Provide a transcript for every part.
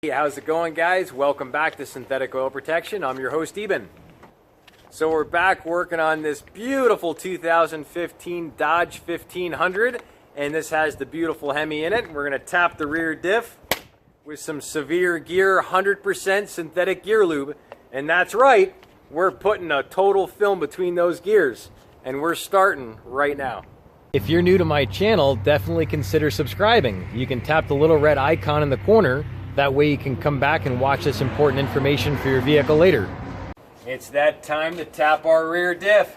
Hey, how's it going, guys? Welcome back to Synthetic Oil Protection. I'm your host, Eben. So we're back working on this beautiful 2015 Dodge 1500, and this has the beautiful Hemi in it. We're going to tap the rear diff with some Severe Gear 100% synthetic gear lube, and that's right, we're putting a total film between those gears, and we're starting right now. If you're new to my channel, definitely consider subscribing. You can tap the little red icon in the corner. That way you can come back and watch this important information for your vehicle later. It's that time to tap our rear diff.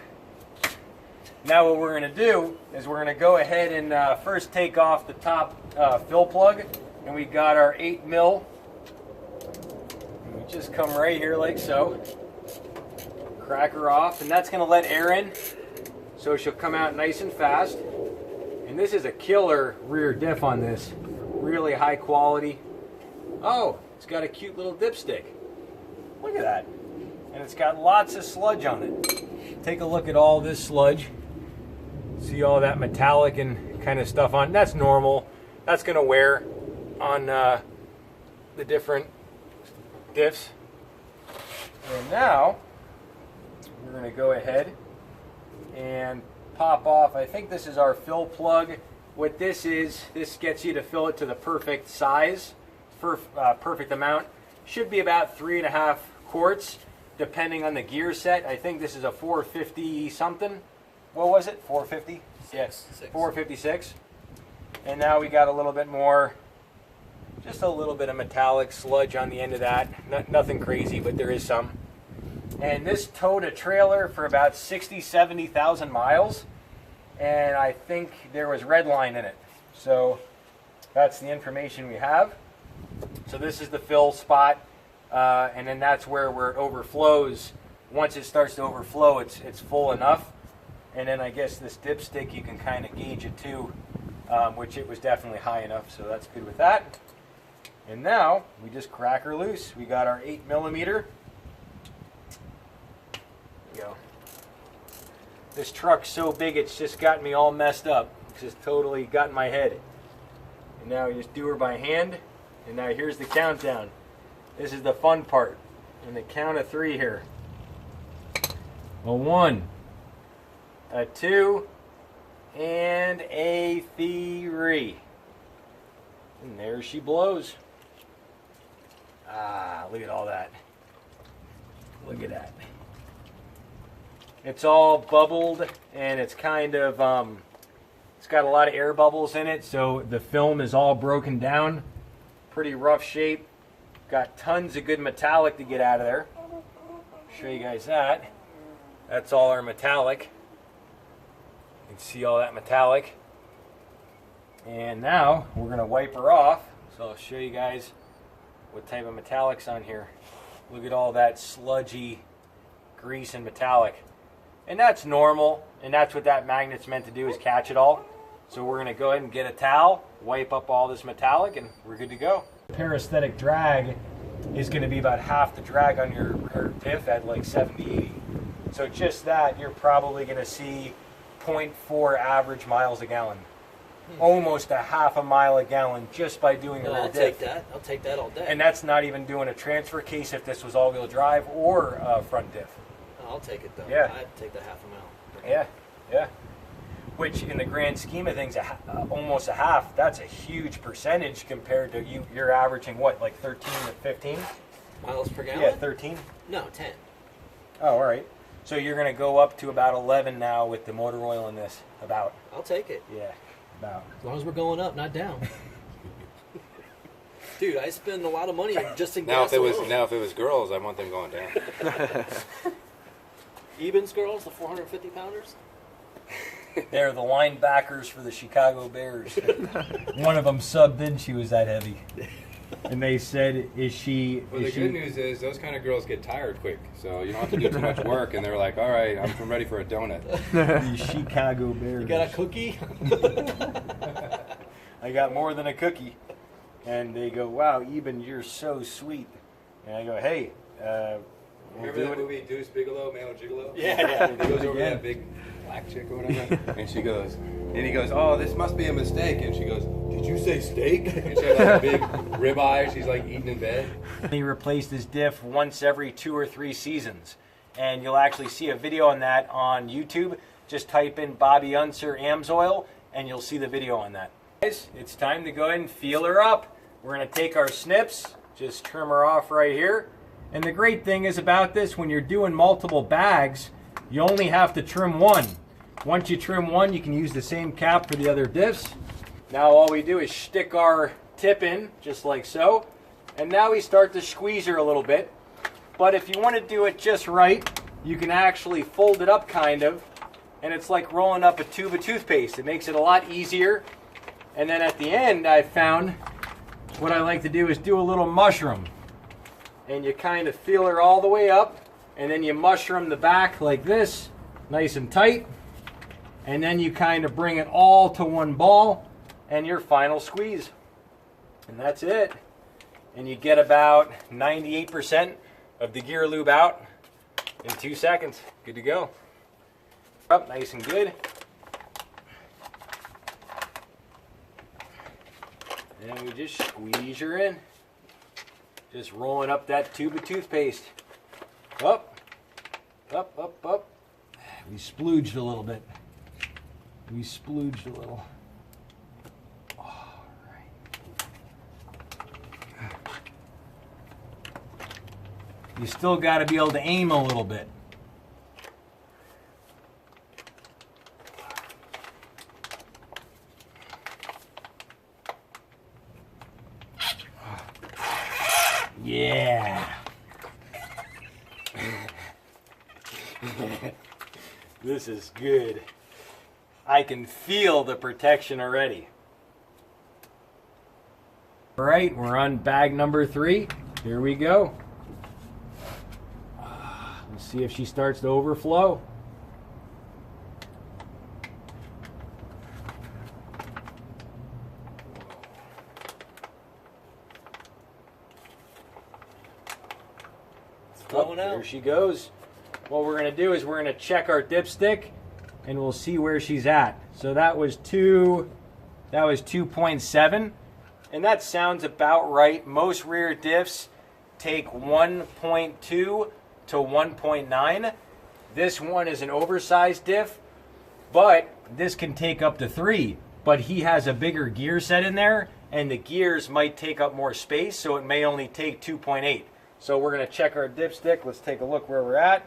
Now what we're going to do is we're going to go ahead and first take off the top fill plug. And we got our 8 mil. And we just come right here like so. Crack her off, and that's going to let air in. So she'll come out nice and fast. And this is a killer rear diff on this. Really high quality. Oh, it's got a cute little dipstick. Look at that. And it's got lots of sludge on it. Take a look at all this sludge. See all that metallic and kind of stuff on it. That's normal. That's going to wear on the different diffs. And now, we're going to go ahead and pop off. I think this is our fill plug. What this is, this gets you to fill it to the perfect size. Perfect amount. Should be about 3.5 quarts depending on the gear set. I think this is a 450 something. What was it? 450? Yes, 456. And now we got a little bit more, just a little bit of metallic sludge on the end of that. Nothing crazy, but there is some. And this towed a trailer for about 70,000 miles, and I think there was red line in it. So that's the information we have. So this is the fill spot, and then that's where it overflows. Once it starts to overflow, it's full enough. And then I guess this dipstick, you can kind of gauge it too, which it was definitely high enough, so that's good with that. And now we just crack her loose. We got our 8 millimeter. There we go. This truck's so big, it's just got me all messed up. It's just totally got in my head. And now we just do her by hand. And now here's the countdown. This is the fun part. And the count of 3 here. A 1, a 2, and a 3. And there she blows. Ah, look at all that. Look at that. It's all bubbled, and it's kind of, it's got a lot of air bubbles in it, so the film is all broken down. Pretty rough shape. Got tons of good metallic to get out of there. Show you guys that. That's all our metallic. You can see all that metallic. And now we're going to wipe her off. So I'll show you guys what type of metallic's on here. Look at all that sludgy grease and metallic. And that's normal. And that's what that magnet's meant to do, is catch it all. So we're going to go ahead and get a towel, wipe up all this metallic, and we're good to go. Parasthetic drag is going to be about half the drag on your rear diff at like 70-80. So just that, you're probably going to see 0.4 average miles a gallon. Almost a half a mile a gallon just by doing a rear diff. Take that. I'll take that all day. And that's not even doing a transfer case if this was all-wheel drive or front diff. I'll take it though. Yeah. I'd take the half a mile. Yeah, yeah. Which, in the grand scheme of things, almost a half, that's a huge percentage compared to you're averaging, what, like 13 to 15? Miles per gallon? Yeah, 13? No, 10. Oh, all right. So you're going to go up to about 11 now with the motor oil in this, about. I'll take it. Yeah, about. As long as we're going up, not down. Dude, I spend a lot of money just in gas alone. Now if it was girls, I want them going down. Eben's girls, the 450 pounders? They're the linebackers for the Chicago Bears. One of them subbed in, she was that heavy. And they said, is she... Well, the good news is those kind of girls get tired quick, so you don't have to do too much work, and they're like, all right, I'm ready for a donut. The Chicago Bears. You got a cookie? I got more than a cookie. And they go, wow, Eben, you're so sweet. And I go, hey, remember that movie Deuce Bigelow, Male Gigolo? Yeah. He goes over to that big black chick or whatever, and she goes, and he goes, oh, this must be a mistake, and she goes, Did you say steak? And she had like a big ribeye she's like eating in bed. He replaced his diff once every 2 or 3 seasons. And you'll actually see a video on that on YouTube. Just type in Bobby Unser AMSOIL and you'll see the video on that. Guys, it's time to go ahead and feel her up. We're going to take our snips, just trim her off right here. And the great thing is about this, when you're doing multiple bags, you only have to trim one. Once you trim one, you can use the same cap for the other diffs. Now all we do is stick our tip in, just like so. And now we start to squeeze her a little bit. But if you want to do it just right, you can actually fold it up kind of. And it's like rolling up a tube of toothpaste. It makes it a lot easier. And then at the end, I found what I like to do is do a little mushroom. And you kind of feel her all the way up. And then you mushroom the back like this, nice and tight. And then you kind of bring it all to one ball and your final squeeze. And that's it. And you get about 98% of the gear lube out in 2 seconds. Good to go. Up nice and good. And we just squeeze her in. Just rolling up that tube of toothpaste. Up, up, up, up. We splooged a little bit. We splooged a little. All right. You still got to be able to aim a little bit. Yeah. This is good. I can feel the protection already. All right, we're on bag number 3. Here we go. Let's see if she starts to overflow. Oh, there she goes. What we're going to do is we're going to check our dipstick and we'll see where she's at. So that was 2.7, and that sounds about right. Most rear diffs take 1.2 to 1.9. This one is an oversized diff, but this can take up to 3. But he has a bigger gear set in there, and the gears might take up more space, so it may only take 2.8. So we're going to check our dipstick. Let's take a look where we're at.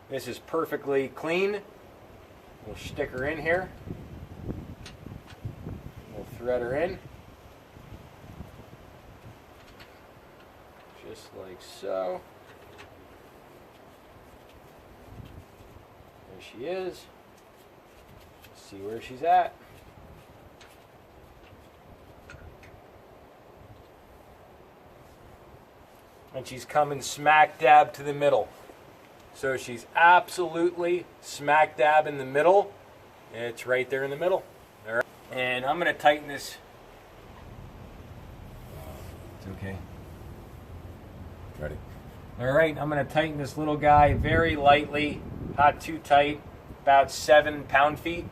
This is perfectly clean. We'll stick her in here. We'll thread her in. Just like so. There she is. Let's see where she's at. And she's coming smack dab to the middle. So she's absolutely smack dab in the middle. It's right there in the middle. All right. And I'm going to tighten this. It's okay. Ready. All right, I'm going to tighten this little guy very lightly, not too tight, about 7 pound-feet.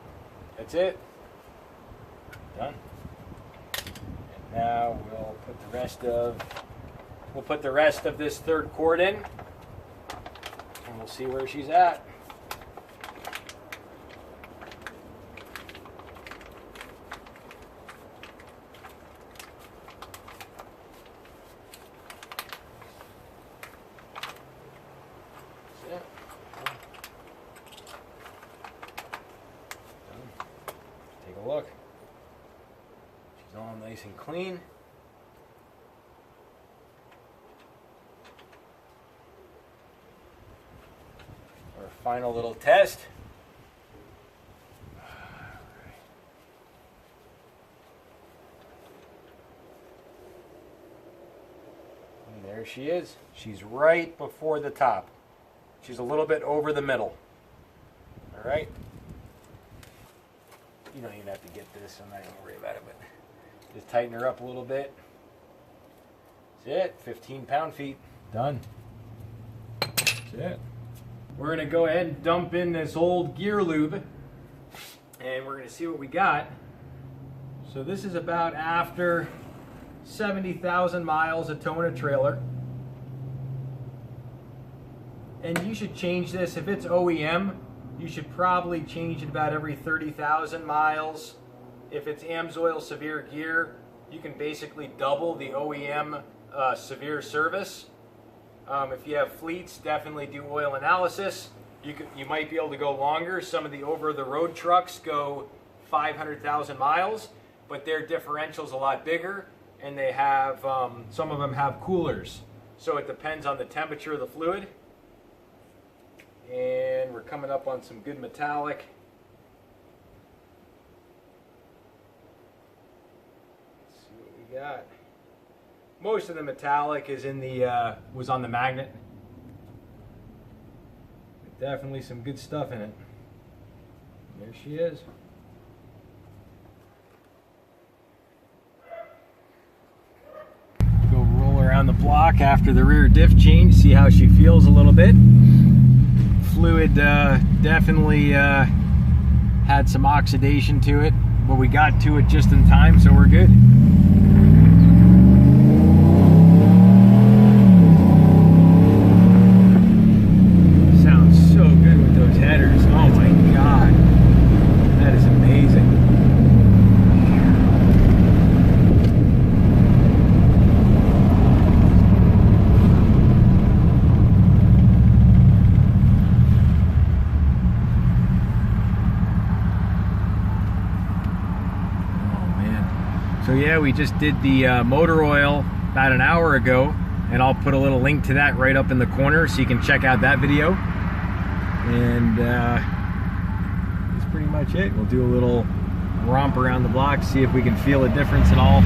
That's it. Done. And now we'll put the rest of this third cord in, and we'll see where she's at. Take a look. She's all nice and clean. Our final little test. And there she is. She's right before the top. She's a little bit over the middle. All right. You don't even have to get this. I'm not going to worry about it, but just tighten her up a little bit. That's it. 15 pound-feet. Done. That's it. We're going to go ahead and dump in this old gear lube, and we're going to see what we got. So this is about after 70,000 miles of towing a trailer. And you should change this, if it's OEM, you should probably change it about every 30,000 miles. If it's AMSOIL severe gear, you can basically double the OEM severe service. If you have fleets, definitely do oil analysis. You might be able to go longer. Some of the over-the-road trucks go 500,000 miles, but their differential's a lot bigger, and they have, some of them have coolers. So it depends on the temperature of the fluid. And we're coming up on some good metallic. Let's see what we got. Most of the metallic is in the was on the magnet. But definitely some good stuff in it. There she is. Go roll around the block after the rear diff change, see how she feels a little bit. Fluid definitely had some oxidation to it, but we got to it just in time, so we're good. Sounds so good with those headers. Oh my God, that is amazing. So yeah, we just did the motor oil about an hour ago, and I'll put a little link to that right up in the corner so you can check out that video. And that's pretty much it. We'll do a little romp around the block, see if we can feel a difference at all.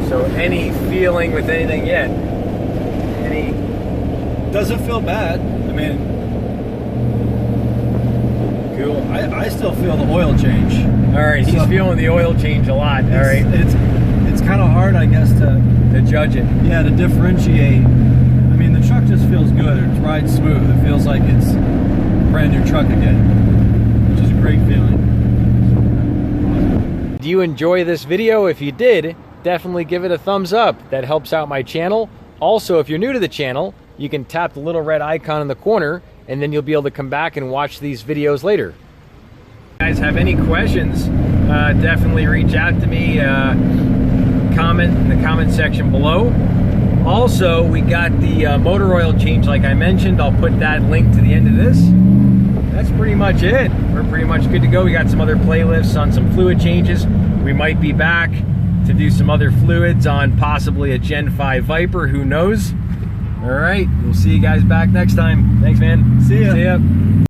So any feeling with anything yet? Any? Doesn't feel bad. I mean, Cool. I still feel the oil change. All right, he's feeling the oil change a lot. All right, it's kind of hard, I guess, to judge it. Yeah, to differentiate. I mean, the truck just feels good. It rides smooth. It feels like it's a brand new truck again, which is a great feeling. Do you enjoy this video? If you did, definitely give it a thumbs up. That helps out my channel. Also, if you're new to the channel, you can tap the little red icon in the corner, and then you'll be able to come back and watch these videos later. If you guys have any questions, definitely reach out to me. Comment in the comment section below. Also, we got the motor oil change like I mentioned. I'll put that link to the end of this. That's pretty much it. We're pretty much good to go. We got some other playlists on some fluid changes. We might be back to do some other fluids on possibly a Gen 5 Viper, who knows? All right, we'll see you guys back next time. Thanks, man. See ya. See ya.